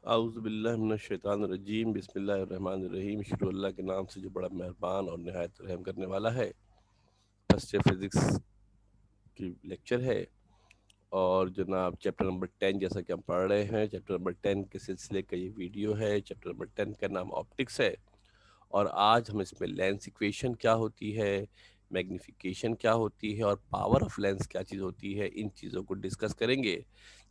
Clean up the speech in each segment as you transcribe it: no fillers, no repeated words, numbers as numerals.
आउज़ुबिल्लाहिमिनश्शैतानिर्रजीम बिस्मिल्लाहिर्रहमानिर्रहीम शुरू अल्लाह के नाम से जो बड़ा मेहरबान और निहायत रहम करने वाला है। फर्स्ट ईयर फिज़िक्स की लेक्चर है और जनाब चैप्टर नंबर 10 जैसा कि हम पढ़ रहे हैं, चैप्टर नंबर 10 के सिलसिले का ये वीडियो है। चैप्टर नंबर 10 का नाम ऑप्टिक्स है और आज हम इसमें लेंस इक्वेशन क्या होती है, मैग्नीफिकेशन क्या होती है और पावर ऑफ लेंस क्या चीज़ होती है, इन चीज़ों को डिस्कस करेंगे।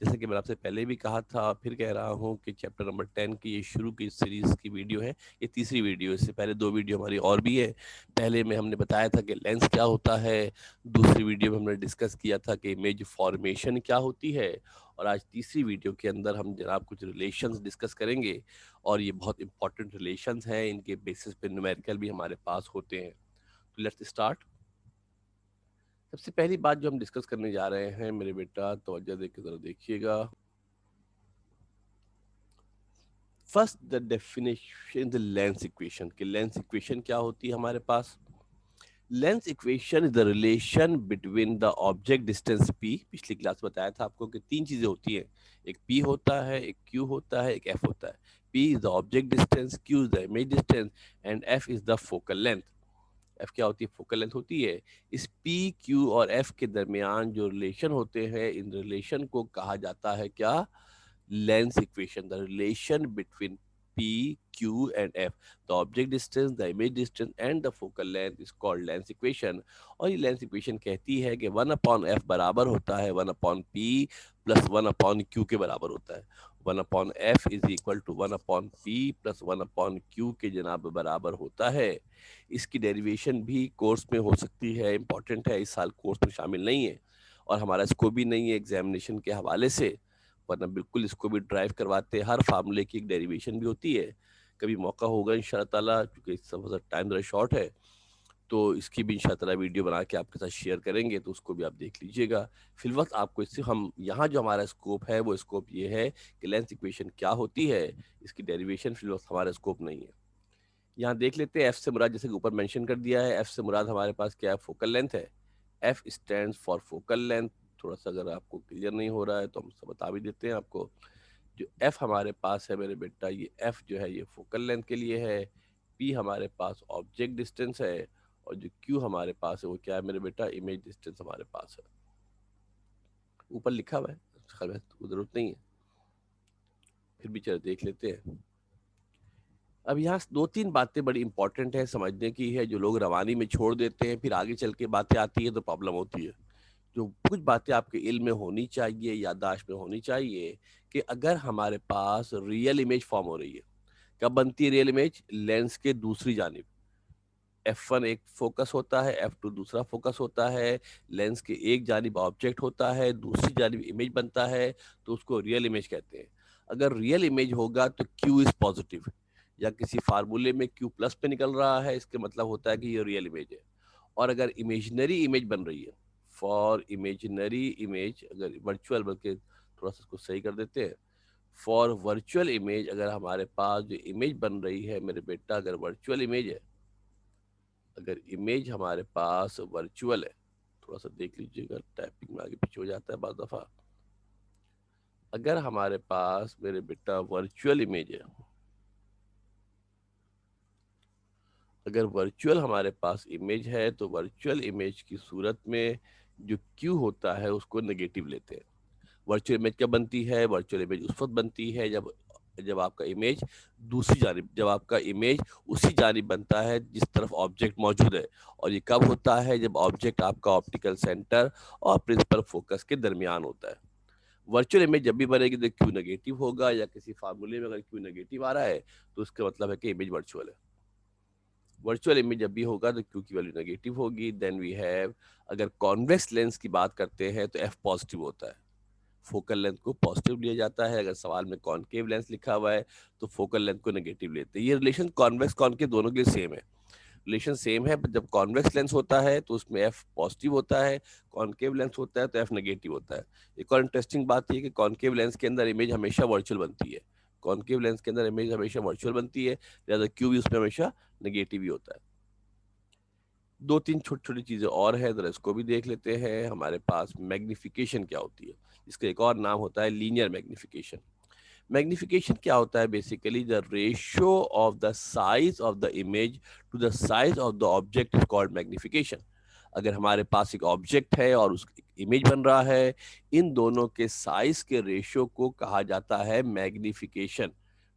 जैसा कि मैंने आपसे पहले भी कहा था, फिर कह रहा हूँ कि चैप्टर नंबर 10 की ये शुरू की सीरीज़ की वीडियो है। ये तीसरी वीडियो है, इससे पहले 2 वीडियो हमारी और भी है। पहले में हमने बताया था कि लेंस क्या होता है, दूसरी वीडियो में हमने डिस्कस किया था कि इमेज फॉर्मेशन क्या होती है और आज तीसरी वीडियो के अंदर हम जनाब कुछ रिलेशंस डिस्कस करेंगे और ये बहुत इंपॉर्टेंट रिलेशंस हैं, इनके बेसिस पे न्यूमेरिकल भी हमारे पास होते हैं। तो लेट्स स्टार्ट। सबसे पहली बात जो हम डिस्कस करने जा रहे हैं मेरे बेटा, तवज्जो देके जरा देखिएगा। First the definition the lens equation कि लेंस इक्वेशन क्या होती है हमारे पास। Lens equation is the relation between the object distance P. पिछली क्लास बताया था आपको कि तीन चीजें होती हैं, एक पी होता है, एक क्यू होता है, एक एफ होता है। P is the object distance, Q is the image distance and F is the focal length. F क्या होती है? फोकल लेंथ होती है। इस पी क्यू और एफ के दरमियान जो रिलेशन होते हैं, इन रिलेशन को कहा जाता है क्या? Lens equation. The relation between P, Q and F, the object distance, the image distance and the focal length is called lens equation। और ये लेंस इक्वेशन कहती है कि 1/f बराबर होता है 1/p प्लस 1/q के बराबर होता है। 1/f is equal to 1/p plus 1/q के जनाब बराबर होता है। इसकी डेरिवेशन भी कोर्स में हो सकती है, इंपॉर्टेंट है, इस साल कोर्स में शामिल नहीं है और हमारा स्कोप भी नहीं है एग्जामिनेशन के हवाले से, वरना बिल्कुल इसको भी ड्राइव करवाते। हर फार्मूले की एक डेरिवेशन भी होती है। कभी मौका होगा इंशाल्लाह ताला, क्योंकि इस समय टाइम ज़रा शॉर्ट है, तो इसकी भी इंशाल्लाह ताला वीडियो बना के आपके साथ शेयर करेंगे, तो उसको भी आप देख लीजिएगा। फिलवक्त आपको इससे हम यहाँ जो हमारा स्कोप है वो स्कोप ये है कि लेंस इक्वेशन क्या होती है, इसकी डेरिवेशन फिलवक्त हमारा स्कोप नहीं है। यहाँ देख लेते हैं एफ से मुराद, जैसे कि ऊपर मेंशन कर दिया है, एफ से मुराद हमारे पास क्या है? फोकल लेंथ है। F stands for focal length. थोड़ा सा अगर आपको क्लियर नहीं हो रहा है तो हम सब बता भी देते हैं आपको। जो एफ हमारे पास है मेरे बेटा, ये एफ जो है ये फोकल लेंथ के लिए है। पी हमारे पास ऑब्जेक्ट डिस्टेंस है और जो क्यू हमारे पास है वो क्या है मेरे बेटा? इमेज डिस्टेंस हमारे पास है। ऊपर लिखा हुआ है, खैर जरूरत नहीं है, फिर भी चलो देख लेते हैं। अब यहाँ दो तीन बातें बड़ी इंपॉर्टेंट है समझने की है, जो लोग रवानी में छोड़ देते हैं, फिर आगे चल के बातें आती है तो प्रॉब्लम होती है। जो कुछ बातें आपके इल्म में होनी चाहिए, याददाश्त में होनी चाहिए, कि अगर हमारे पास रियल इमेज फॉर्म हो रही है, कब बनती है रियल इमेज? लेंस के दूसरी जानिब F1 एक फोकस होता है, F2 दूसरा फोकस होता है, लेंस के एक जानिब ऑब्जेक्ट होता है, दूसरी जानिब इमेज बनता है, तो उसको रियल इमेज कहते हैं। अगर रियल इमेज होगा तो Q इज पॉजिटिव, या किसी फार्मूले में Q प्लस पे निकल रहा है, इसके मतलब होता है कि ये रियल इमेज है। और अगर इमेजिनरी इमेज बन रही है, फॉर इमेजिनरी इमेज, अगर वर्चुअल, बल्कि थोड़ा सा इसको सही कर देते हैं, फॉर वर्चुअल इमेज, अगर हमारे पास जो इमेज बन रही है मेरे बेटा, अगर वर्चुअल इमेज है, अगर इमेज हमारे पास वर्चुअल है, थोड़ा सा देख लीजिएगा, टाइपिंग में आगे पीछे हो जाता है बार दफा। अगर हमारे पास मेरे बेटा वर्चुअल इमेज है, अगर वर्चुअल हमारे पास इमेज है, तो वर्चुअल इमेज की सूरत में जो क्यू होता है उसको नेगेटिव लेते हैं। वर्चुअल इमेज कब बनती है? वर्चुअल इमेज उस वक्त बनती है जब जब आपका इमेज दूसरी जानिब, जब आपका इमेज उसी जानिब बनता है जिस तरफ ऑब्जेक्ट मौजूद है। और ये कब होता है? जब ऑब्जेक्ट आपका ऑप्टिकल सेंटर और प्रिंसिपल फोकस के दरमियान होता है। वर्चुअल इमेज जब भी बनेगी तो क्यू नेगेटिव होगा, या किसी फार्मूले में अगर क्यू नेगेटिव आ रहा है तो उसका मतलब है कि इमेज वर्चुअल है। वर्चुअल इमेज जब भी होगा तो क्यू की वैल्यू नेगेटिव होगी। देन वी हैव, अगर कॉन्वेक्स लेंस की बात करते हैं तो एफ पॉजिटिव होता है, फोकल लेंथ को पॉजिटिव लिया जाता है। अगर सवाल में कॉनकेव लेंस लिखा हुआ है तो फोकल लेंथ को नेगेटिव लेते हैं। ये रिलेशन कॉन्वेक्स कॉनकेव दोनों के लिए सेम है, रिलेशन सेम है। जब कॉन्वेक्स लेंस होता है तो उसमें एफ पॉजिटिव होता है, कॉनकेव लेंस होता है तो एफ नेगेटिव होता है। एक और इंटरेस्टिंग बात यह कि कॉनकेव लेंस के अंदर इमेज हमेशा वर्चुअल बनती है, कॉनकेव लेंस के अंदर इमेज हमेशा वर्चुअल बनती है, लिहाजा क्यू भी उसमें हमेशा नेगेटिव ही होता है। दो तीन छोटी छोटी चीजें और है, जरा इसको भी देख लेते हैं। हमारे पास मैग्निफिकेशन क्या होती है, इसका एक और नाम होता है लीनियर मैग्निफिकेशन। मैग्निफिकेशन क्या होता है? Basically the ratio of the size of the image to the size of the object is called magnification. अगर हमारे पास एक ऑब्जेक्ट है और उसकी इमेज बन रहा है, इन दोनों के साइज के रेशियो को कहा जाता है मैग्निफिकेशन।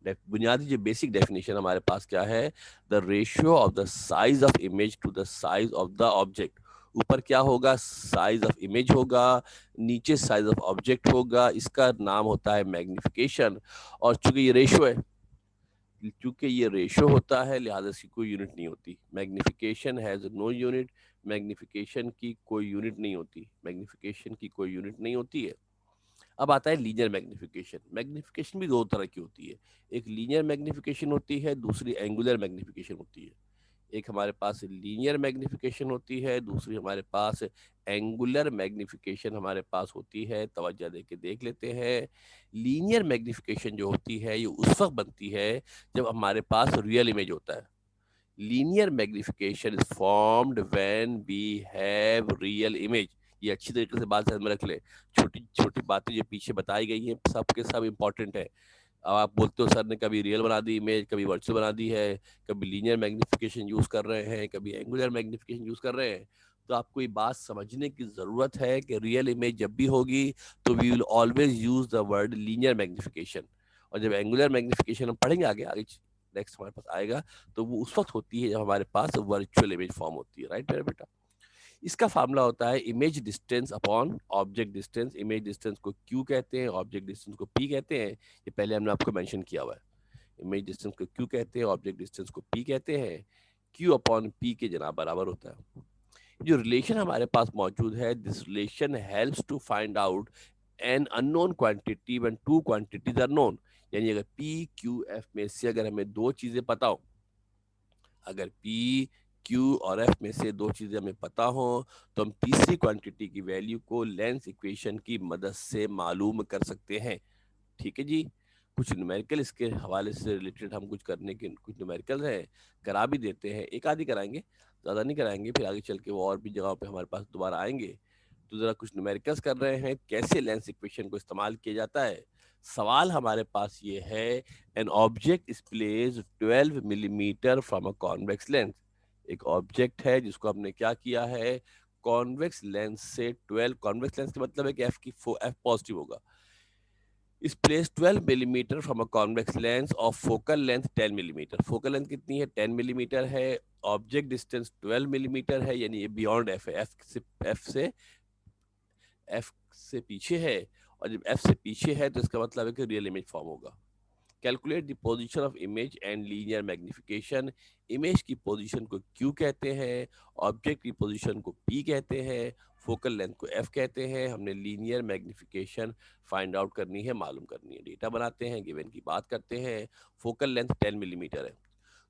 बुनियादी जो बेसिक डेफिनेशन हमारे पास क्या है? The ratio of the size of image to the size of the object. ऊपर क्या होगा? साइज ऑफ इमेज होगा, नीचे साइज ऑफ ऑब्जेक्ट होगा, इसका नाम होता है मैग्निफिकेशन। और चूंकि ये रेशियो है, चूंकि ये रेशियो होता है, लिहाजा इसकी कोई यूनिट नहीं होती। Magnification has no unit. Magnification की कोई यूनिट नहीं होती, मैग्निफिकेशन की कोई यूनिट नहीं होती है। अब आता है लीनियर मैग्निफिकेशन। मैग्निफिकेशन भी दो तरह की होती है, एक लीनियर मैग्निफिकेशन होती है, दूसरी एंगुलर मैग्निफिकेशन होती है। एक हमारे पास लीनियर मैग्निफिकेशन होती है, दूसरी हमारे पास एंगुलर मैग्निफिकेशन हमारे पास होती है। तवज्जो दे के देख लेते हैं। लीनियर मैग्निफिकेशन जो होती है ये उस वक्त बनती है जब हमारे पास रियल इमेज होता है। Linear magnification is formed when we have real image. ये अच्छी तरीके से बात ध्यान में रख ले। छोटी छोटी बातें जो पीछे बताई गई हैं सब के सब इंपॉर्टेंट है। अब आप बोलते हो सर ने कभी रियल बना दी इमेज, कभी वर्चुअल बना दी है, कभी लीनियर मैग्निफिकेशन यूज कर रहे हैं, कभी एंगुलर मैग्निफिकेशन यूज कर रहे हैं। तो आपको ये बात समझने की जरूरत है कि रियल इमेज जब भी होगी तो we will always use the word linear magnification. और जब एंगुलर मैग्निफिकेशन हम पढ़ेंगे आगे आगे नेक्स्ट हमारे पास आएगा, तो वो उस वक्त होती है जब हमारे पास वर्चुअल इमेज फॉर्म होती है। राइट मेरा बेटा? इसका फार्मूला होता है image distance upon object distance. Image distance को क्यू कहते हैं, ऑब्जेक्ट डिस्टेंस को पी कहते हैं। ये पहले हमने आपको मेंशन किया हुआ है। इमेज डिस्टेंस को क्यू कहते हैं, ऑब्जेक्ट डिस्टेंस को पी कहते हैं। क्यू अपॉन पी के जनाब बराबर होता है। जो रिलेशन हमारे पास मौजूद है, this relation helps to find out an unknown quantity when two quantities are known. यानी अगर पी क्यू एफ में से अगर हमें दो चीजें पता हो, अगर P, Q और F में से दो चीजें हमें पता हो, तो हम तीसरी क्वांटिटी की वैल्यू को लेंस इक्वेशन की मदद से मालूम कर सकते हैं। ठीक है जी। कुछ न्यूमेरिकल इसके हवाले से रिलेटेड हम कुछ करने के कुछ न्यूमेरिकल हैं, करा भी देते हैं, एक आधी कराएंगे, ज़्यादा नहीं कराएंगे, फिर आगे चल के वो और भी जगहों पे हमारे पास दोबारा आएंगे। तो ज़रा कुछ न्यूमेरिकल्स कर रहे हैं कैसे लेंस इक्वेशन को इस्तेमाल किया जाता है। सवाल हमारे पास ये है, an object is placed 12 millimetre from a convex lens. एक ऑब्जेक्ट है जिसको हमने क्या किया है, कॉन्वेक्स लेंस से 12, कॉन्वेक्स लेंस का मतलब है कि एफ पॉजिटिव होगा, is placed 12 millimeter from a convex lens of focal length 10 millimeter। Focal length कितनी है? 10 मिलीमीटर है। ऑब्जेक्ट डिस्टेंस 12 मिलीमीटर है, यानी ये बियॉन्ड एफ है, एफ से पीछे है। और जब एफ से पीछे है तो इसका मतलब है कि रियल इमेज फॉर्म होगा। Calculate the position of image and linear magnification. Image की पोजीशन को क्यू कहते हैं, ऑब्जेक्ट की पोजीशन को पी कहते हैं, फोकल लेंथ को एफ कहते हैं। हमने लीनियर मैग्निफिकेशन फाइंड आउट करनी है, मालूम करनी है। डेटा बनाते हैं, गिवन की बात करते हैं। फोकल लेंथ 10 मिलीमीटर है।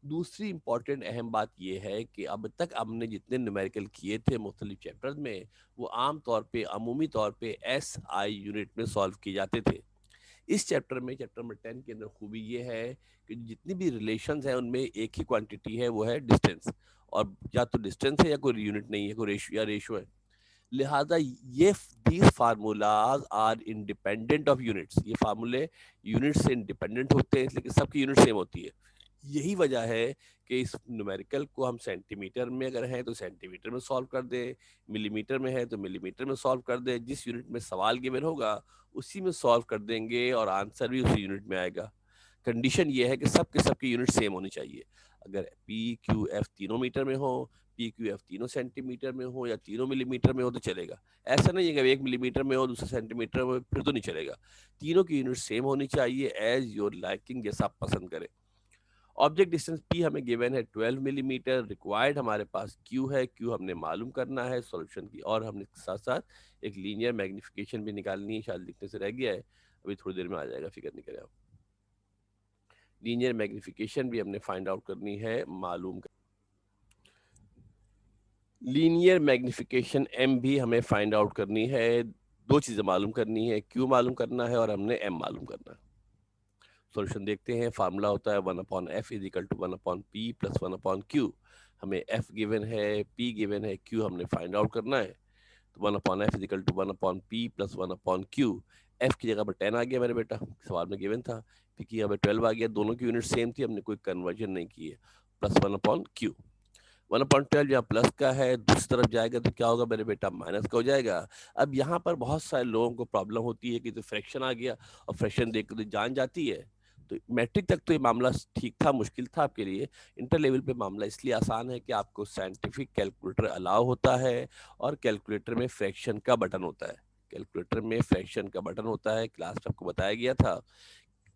दूसरी इंपॉर्टेंट अहम बात यह है कि अब तक हमने जितने न्यूमेरिकल किए थे मुख्तलिफ चैप्टर्स में, वो आम तौर पे अमूमी तौर पे एस आई यूनिट में सॉल्व किए जाते थे। इस चैप्टर में, चैप्टर नंबर 10 के अंदर खूबी ये है कि जितनी भी रिलेशंस हैं उनमें एक ही क्वांटिटी है, वो है डिस्टेंस। और या तो डिस्टेंस है या कोई यूनिट नहीं है, कोई रेशियो या रेशियो है। लिहाजा ये these formulas are independent of units. ये फार्मूले यूनिट से इंडिपेंडेंट होते हैं, लेकिन सबकी यूनिट सेम होती है। यही वजह है कि इस न्यूमेरिकल को हम सेंटीमीटर में अगर है तो सेंटीमीटर में सॉल्व कर दें, मिलीमीटर में है तो मिलीमीटर में सॉल्व कर दें। जिस यूनिट में सवाल गिवन होगा उसी में सॉल्व कर देंगे और आंसर भी उसी यूनिट में आएगा। कंडीशन ये है कि सबकी यूनिट सेम होनी चाहिए। अगर पी क्यू एफ तीनों मीटर में हो, पी क्यू एफ तीनों सेंटीमीटर में हो या तीनों मिलीमीटर में हो तो चलेगा। ऐसा नहीं है कि एक मिलीमीटर में हो दूसरा सेंटीमीटर में, फिर तो नहीं चलेगा। तीनों की यूनिट सेम होनी चाहिए, एज योर लाइकिंग, जैसा आप पसंद करें। ऑब्जेक्ट डिस्टेंस पी हमें गिवन है 12 मिलीमीटर। रिक्वायर्ड हमारे पास क्यू है, क्यू हमने मालूम करना है सॉल्यूशन की, और हमने साथ साथ एक लीनियर मैग्निफिकेशन भी निकालनी है, शायद लिखने से रह गया है, अभी थोड़ी देर में आ जाएगा, फिक्र नहीं करें आप। लीनियर मैग्निफिकेशन भी हमने फाइंड आउट करनी है, मालूम कर। लीनियर मैग्निफिकेशन एम भी हमें फाइंड आउट करनी है। दो चीज़ें मालूम करनी है, क्यू मालूम करना है और हमने एम मालूम करना है। सॉल्यूशन देखते हैं। फार्मूला होता है 1/f is equal to 1/p plus 1/q। हमें f गिवन है, p गिवन है, q हमने फाइंड आउट करना है। तो 1/f is equal to 1/p plus 1/q। F की जगह पर 10 आ गया मेरे बेटा, सवाल में गिवन था। पी की जगह पर 12 आ गया, दोनों की यूनिट सेम थी, हमने कोई कन्वर्जन नहीं की है। प्लस 1/Q, 1/12 यहाँ प्लस का है, दूसरी तरफ जाएगा तो क्या होगा मेरे बेटा, माइनस का हो जाएगा। अब यहाँ पर बहुत सारे लोगों को प्रॉब्लम होती है कि तो फ्रैक्शन आ गया, और फ्रैक्शन देख कर तो जान जाती है। तो मैट्रिक तक तो ये मामला ठीक था, मुश्किल था आपके लिए। इंटर लेवल पे मामला इसलिए आसान है कि आपको साइंटिफिक कैलकुलेटर अलाउ होता है, और कैलकुलेटर में फ्रैक्शन का बटन होता है। कैलकुलेटर में फ्रैक्शन का बटन होता है, क्लास में आपको बताया गया था।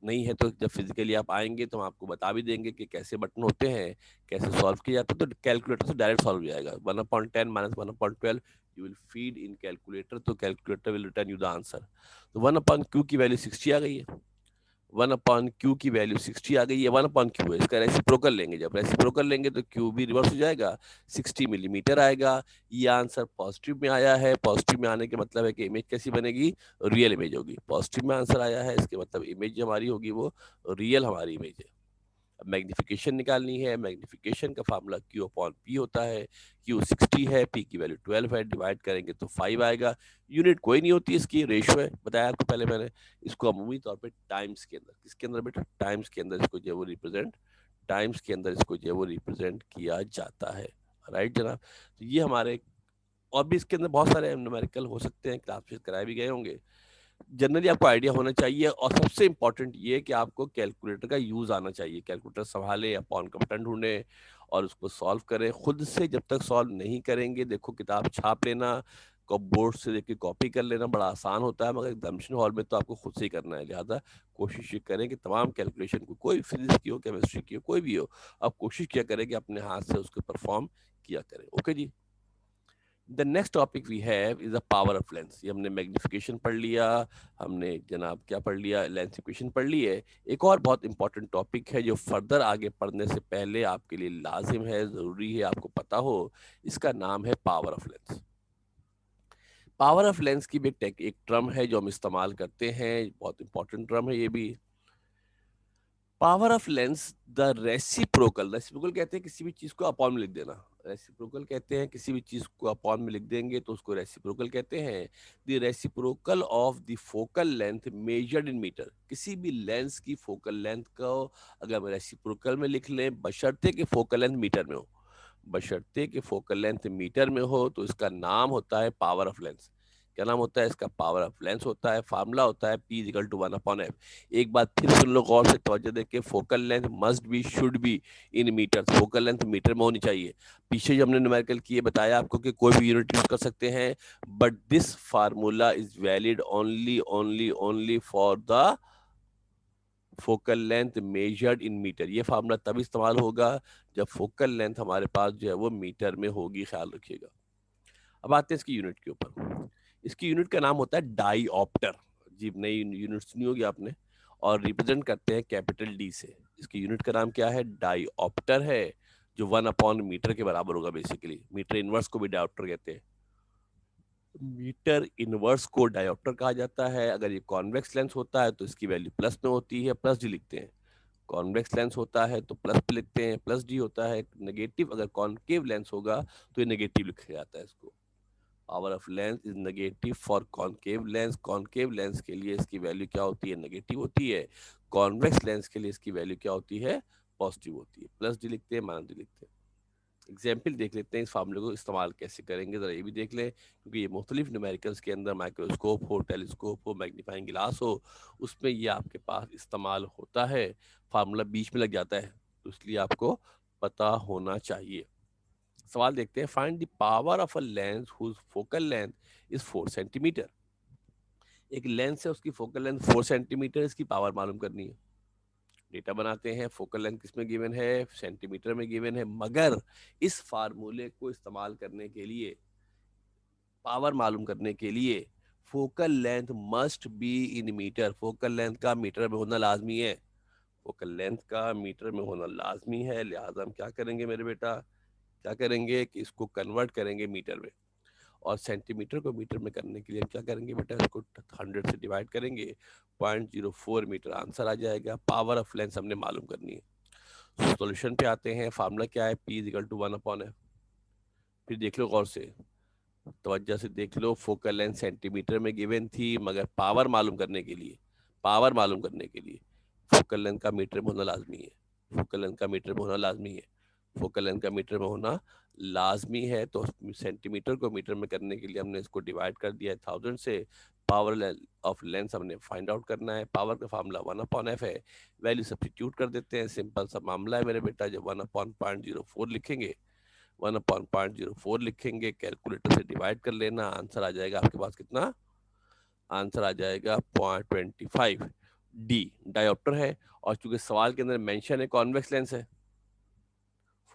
नहीं है तो जब फिजिकली आप आएंगे तो हम आपको बता भी देंगे कि कैसे बटन होते हैं, कैसे सॉल्व किया जाता है। तो कैलकुलेटर से डायरेक्ट सॉल्व हो जाएगा। 1/10 minus 1/12 you will feed in calculator, तो calculator will return you the answer. तो 1/Q की वैल्यू 60 आ गई है। 1/Q की वैल्यू 60 आ गई है। 1/Q है, इसका रेसिप्रोकल लेंगे, जब रेसिप्रोकल लेंगे तो Q भी रिवर्स हो जाएगा, 60 मिलीमीटर आएगा। ये आंसर पॉजिटिव में आया है। पॉजिटिव में आने के मतलब है कि इमेज कैसी बनेगी, रियल इमेज होगी। पॉजिटिव में आंसर आया है, इसके मतलब इमेज जो हमारी होगी वो रियल हमारी इमेज है। अब मैग्निफिकेशन निकालनी है। मैग्निफिकेशन का फार्मूला Q/P होता है। Q 60 है, P की वैल्यू 12 है, डिवाइड करेंगे तो 5 आएगा। यूनिट कोई नहीं होती इसकी, रेशियो है, बताया आपको पहले मैंने। इसको अमूमी तौर पे टाइम्स के अंदर, किसके अंदर बेटा, टाइम्स के अंदर इसको जो वो रिप्रेजेंट, टाइम्स के अंदर इसको जो वो रिप्रेजेंट किया जाता है। राइट जनाब। तो ये हमारे, और भी इसके अंदर बहुत सारे न्यूमेरिकल हो सकते हैं, क्लास कराए भी गए होंगे। जनरली आपको आइडिया होना चाहिए, और सबसे इंपॉर्टेंट ये कि आपको कैलकुलेटर का यूज आना चाहिए। कैलकुलेटर संभाले, अपॉन का बटन ढूंढे और उसको सॉल्व करें खुद से। जब तक सॉल्व नहीं करेंगे, देखो किताब छाप लेना, बोर्ड से देख के कॉपी कर लेना बड़ा आसान होता है, मगर एग्जामिनेशन हॉल में तो आपको खुद से ही करना है। लिहाजा कोशिश ये करें कि तमाम कैलकुलेशन को, कोई फिजिक्स की हो, केमिस्ट्री की हो, कोई भी हो, आप कोशिश किया करें कि अपने हाथ से उसको परफॉर्म किया करें। ओके जी। The next topic we have is the power of lens. ये हमने मैग्निफिकेशन पढ़ लिया, हमने जनाब क्या पढ़ लिया, लेंस इक्वेशन पढ़ ली है। एक और बहुत इंपॉर्टेंट टॉपिक है जो फर्दर आगे पढ़ने से पहले आपके लिए लाजिम है, जरूरी है आपको पता हो। इसका नाम है power of lens. Power of lens की भी एक टर्म है जो हम इस्तेमाल करते हैं, बहुत इंपॉर्टेंट टर्म है ये भी। Power of lens, the reciprocal, reciprocal कहते हैं किसी भी चीज को अपॉन में लिख देना। रेसिप्रोकल कहते हैं किसी भी चीज को अपॉन में लिख देंगे तो उसको रेसिप्रोकल कहते हैं। The reciprocal of the focal length measured in metre. किसी भी लेंस की फोकल लेंथ को अगर हम रेसिप्रोकल में लिख लें, बशर्ते कि फोकल लेंथ मीटर में हो, बशर्ते कि फोकल लेंथ मीटर में हो, तो इसका नाम होता है पावर ऑफ लेंस। क्या नाम होता है इसका, पावर ऑफ लेंस होता है। फार्मूला होता है P = 1/F। एक बात फिर सुन लो गौर से, तवज्जो देके, focal length must be, should be in metre. Focal length metre में होनी चाहिए। पीछे जो हमने न्यूमेरिकल किए बताया आपको कि कोई भी यूनिट यूज कर सकते हैं, but this formula is valid only only only for the focal length measured in metre. ये फार्मूला तब इस्तेमाल होगा जब फोकल लेंथ हमारे पास जो है वो मीटर में होगी, ख्याल रखिएगा। अब आते हैं इसकी यूनिट के ऊपर। इसकी यूनिट का नाम होता है डाईऑप्टर। जी, नई यूनिट सुनी होगी आपने। और रिप्रेजेंट करते हैं कैपिटल डी से। इसकी यूनिट का नाम क्या है, डाईऑप्टर है, जो 1/मीटर के बराबर होगा। बेसिकली मीटर इनवर्स को भी डायोप्टर कहते हैं। मीटर इनवर्स को डायोप्टर कहा जाता है। अगर ये कॉन्वेक्स लेंस होता है तो इसकी वैल्यू प्लस में होती है, प्लस डी लिखते हैं। कॉन्वेक्स लेंस होता है तो प्लस पे लिखते हैं, प्लस डी होता है। नेगेटिव अगर कॉनकेव लेंस होगा तो ये नेगेटिव लिखा जाता है इसको। Power of lens is negative for concave lens. Concave lens के लिए इसकी वैल्यू क्या होती है, नेगेटिव होती है। कॉन्वेक्स लेंस के लिए इसकी वैल्यू क्या होती है, पॉजिटिव होती है। प्लस डी लिखते हैं, माइनस डी लिखते हैं। एग्जाम्पल देख लेते हैं इस फार्मूले को इस्तेमाल कैसे करेंगे, जरा ये भी देख लें, क्योंकि ये मुख्तलिफ न्यूमेरिकल्स के अंदर, माइक्रोस्कोप हो, टेलीस्कोप हो, मैग्नीफाइंग ग्लास हो, उसमें ये आपके पास इस्तेमाल होता है। फार्मूला बीच में लग जाता है, तो इसलिए आपको पता होना चाहिए। सवाल देखते हैं, find the power of a lens whose focal length is 4 centimetre. एक लेंस है, उसकी फोकल लेंथ 4 सेंटीमीटर, इसकी पावर मालूम करनी है। डेटा बनाते हैं, फोकल लेंथ किसमें गिवन है, सेंटीमीटर में गिवन है, मगर इस फार्मूले को इस्तेमाल करने के लिए, पावर मालूम करने के लिए, focal length must be in metre. Focal length का मीटर में होना लाजमी है। फोकल लेंथ का मीटर में होना लाजमी है। लिहाजा हम क्या करेंगे मेरे बेटा, क्या करेंगे कि इसको कन्वर्ट करेंगे मीटर में, और सेंटीमीटर को मीटर में करने के लिए हम क्या करेंगे बेटा, इसको 100 से डिवाइड करेंगे, 0.04 मीटर आंसर आ जाएगा। पावर ऑफ लेंस हमने मालूम करनी है। सॉल्यूशन पे आते हैं। फार्मूला क्या है, P = 1/F। फिर देख लो गौर से, तवज्जो से देख लो, फोकल लेंथ सेंटीमीटर में गिवन थी, मगर पावर मालूम करने के लिए, पावर मालूम करने के लिए फोकल लेंथ का मीटर में होना लाजमी है। फोकल लेंथ का मीटर में होना लाजमी है। फोकल लेंथ का मीटर में होना लाजमी है। तो सेंटीमीटर को मीटर में करने के लिए हमने इसको डिवाइड कर दिया है 1000 से। पावर ऑफ लेंस हमने फाइंड आउट करना है। पावर का फार्मूला 1/f है। वैल्यू सब्स्टिट्यूट कर देते हैं, सिंपल सा मामला है मेरे बेटा। जब 1/0.04 लिखेंगे, 1/0.04 लिखेंगे, कैलकुलेटर से डिवाइड कर लेना, आंसर आ जाएगा आपके पास कितना? आंसर आ जाएगा 0.25 डी। डायोप्टर है, और चूंकि सवाल के अंदर मेंशन है कॉन्वेक्स लेंस है,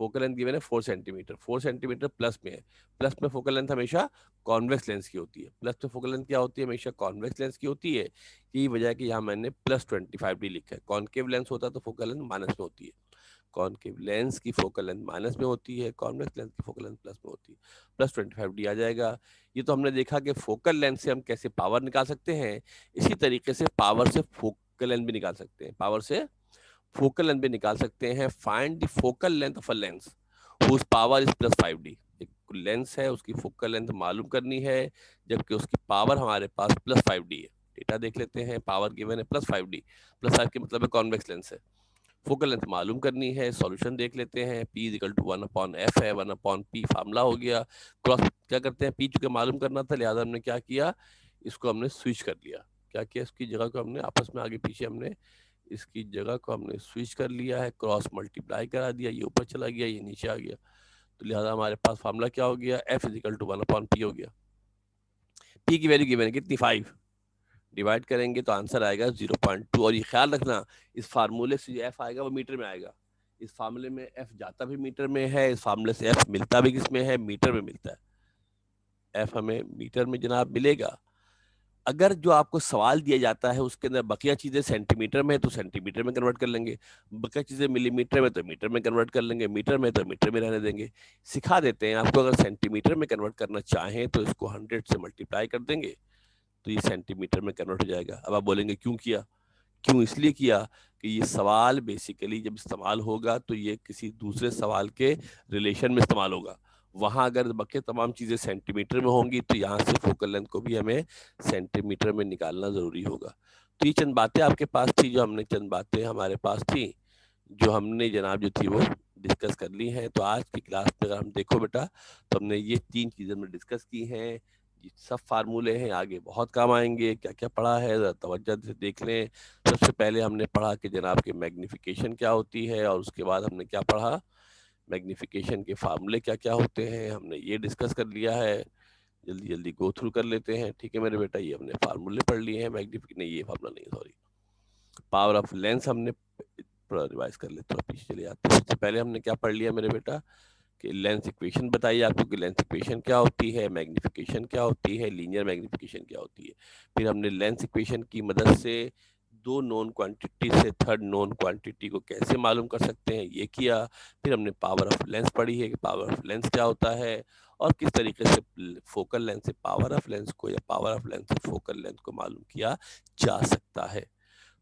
फोकल लेंथ गिवन है 4 सेंटीमीटर, 4 सेंटीमीटर प्लस में है। प्लस में फोकल लेंथ हमेशा कॉन्वेक्स लेंस की होती है। प्लस में फोकल लेंथ क्या होती है? हमेशा कॉन्वेक्स लेंस की होती है। यही वजह है कि यहाँ मैंने +25 डी लिखा है। कॉन्केव लेंस होता तो फोकल लेंथ माइनस में होती है। कॉन्केव लेंस की फोकल लेंथ माइनस में होती है, कॉन्वेक्स लेंस की फोकल लेंथ प्लस में होती है। +25 डी आ जाएगा। ये तो हमने देखा कि फोकल लेंथ से हम कैसे पावर निकाल सकते हैं। इसी तरीके से पावर से फोकल लेंथ भी निकाल सकते हैं। पावर से फोकल लेंथ भी निकाल सकते हैं। Find the focal length of a lens whose power is +5 D. एक लेंस है, उसकी फोकल लेंथ मालूम करनी है, जबकि उसकी पावर हमारे पास +5 डी है। डेटा देख लेते हैं। पावर गिवन है +5 डी। +5 के मतलब है कॉन्वेक्स लेंस है। फोकल लेंथ मालूम करनी है। सॉल्यूशन देख लेते हैं। P is equal to 1/f है। 1/p फार्मूला हो गया। क्रॉस क्या करते हैं? P चूंकि मालूम करना था, लिहाजा हमने क्या किया, इसको हमने स्विच कर लिया। क्या किया? इसकी जगह को हमने आपस में आगे पीछे हमने इसकी जगह को हमने स्विच कर लिया है। क्रॉस मल्टीप्लाई करा दिया, ये ऊपर चला गया, ये नीचे आ गया। तो लिहाजा हमारे पास फार्मूला क्या हो गया? F is equal to 1/p हो गया। P की वैल्यू गिवन है कितनी? 5। डिवाइड करेंगे तो आंसर आएगा 0.2। और ये ख्याल रखना, इस फार्मूले से जो एफ आएगा वो मीटर में आएगा। इस फार्मूले में एफ जाता भी मीटर में है, इस फार्मूले से एफ मिलता भी किस में है? मीटर में मिलता है। एफ हमें मीटर में जनाब मिलेगा। अगर जो आपको सवाल दिया जाता है उसके अंदर बकिया चीजें सेंटीमीटर में है तो सेंटीमीटर में कन्वर्ट कर लेंगे, बकिया चीजें मिलीमीटर में तो मीटर में कन्वर्ट कर लेंगे, मीटर में तो मीटर में रहने देंगे। सिखा देते हैं आपको, अगर सेंटीमीटर में कन्वर्ट करना चाहें तो इसको 100 से मल्टीप्लाई कर देंगे, तो ये सेंटीमीटर में कन्वर्ट हो जाएगा। अब आप बोलेंगे क्यों किया? क्यों? इसलिए किया कि ये सवाल बेसिकली जब इस्तेमाल होगा तो ये किसी दूसरे सवाल के रिलेशन में इस्तेमाल होगा। वहां अगर बाकी तमाम चीजें सेंटीमीटर में होंगी तो यहाँ से फोकल लेंथ को भी हमें सेंटीमीटर में निकालना जरूरी होगा। तो ये चंद बातें आपके पास थी, जो हमने चंद बातें हमारे पास थी, जो हमने जनाब जो थी वो डिस्कस कर ली हैं। तो आज की क्लास में अगर हम देखो बेटा, तो हमने ये 3 चीजें हमने डिस्कस की हैं। ये सब फार्मूले हैं, आगे बहुत काम आएंगे। क्या क्या पढ़ा है जरा तवज्जो से देख लें। सबसे पहले हमने पढ़ा कि जनाब की मैग्निफिकेशन क्या होती है, और उसके बाद हमने क्या पढ़ा, मैग्निफिकेशन के फार्मूले क्या क्या होते हैं, हमने ये डिस्कस कर लिया है। जल्दी जल्दी गो थ्रू कर लेते हैं, ठीक है मेरे बेटा। ये हमने फार्मूले पढ़ लिए हैं। मैग्निफिक नहीं, ये फार्मूला नहीं, सॉरी, पावर ऑफ लेंस हमने थोड़ा रिवाइज कर लेते, थोड़ा पीछे चले जाते हैं। सबसे पहले हमने क्या पढ़ लिया मेरे बेटा कि लेंस इक्वेशन बताइए आपको कि लेंस इक्वेशन क्या होती है, मैग्निफिकेशन क्या होती है, लीनियर मैग्निफिकेशन क्या होती है। फिर हमने लेंस इक्वेशन की मदद से दो नोन क्वांटिटी से थर्ड नोन क्वांटिटी को कैसे मालूम कर सकते हैं, ये किया। फिर हमने पावर ऑफ लेंस पढ़ी है कि पावर ऑफ लेंस क्या होता है, और किस तरीके से फोकल लेंथ से पावर ऑफ लेंस को या पावर ऑफ लेंस से फोकल लेंथ को मालूम किया जा सकता है।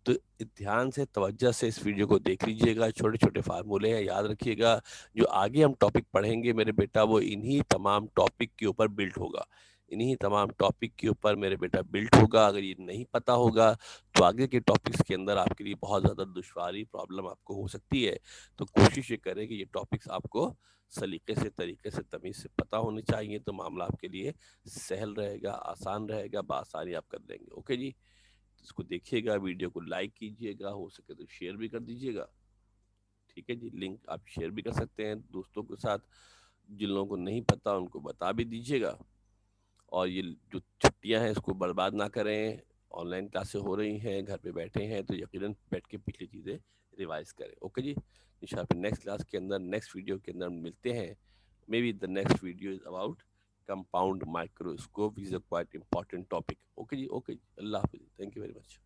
तो ध्यान से तवज्जो से इस वीडियो को देख लीजिएगा। छोटे छोटे फार्मूले हैं, याद रखिएगा। जो आगे हम टॉपिक पढ़ेंगे मेरे बेटा, वो इन्हीं तमाम टॉपिक के ऊपर बिल्ट होगा। इन्हीं तमाम टॉपिक के ऊपर मेरे बेटा बिल्ट होगा। अगर ये नहीं पता होगा तो आगे के टॉपिक्स के अंदर आपके लिए बहुत ज़्यादा दुश्वारी प्रॉब्लम आपको हो सकती है। तो कोशिश ये करें कि ये टॉपिक्स आपको सलीके से, तरीके से, तमीज़ से पता होने चाहिए, तो मामला आपके लिए सहल रहेगा, आसान रहेगा, बआसानी आप कर लेंगे। ओके जी, इसको देखिएगा, वीडियो को लाइक कीजिएगा, हो सके तो शेयर भी कर दीजिएगा। ठीक है जी, लिंक आप शेयर भी कर सकते हैं दोस्तों के साथ। जिन लोगों को नहीं पता उनको बता भी दीजिएगा। और ये जो छुट्टियां हैं इसको बर्बाद ना करें। ऑनलाइन क्लासें हो रही हैं, घर पे बैठे हैं, तो यकीनन बैठ के पिछली चीज़ें रिवाइज करें। ओके जी, इंशाल्लाह फिर नेक्स्ट क्लास के अंदर, नेक्स्ट वीडियो के अंदर मिलते हैं। Maybe the next video is about compound microscope, is a quite important topic. Okay जी, ओके, अल्लाह हाफिज, थैंक यू वेरी मच।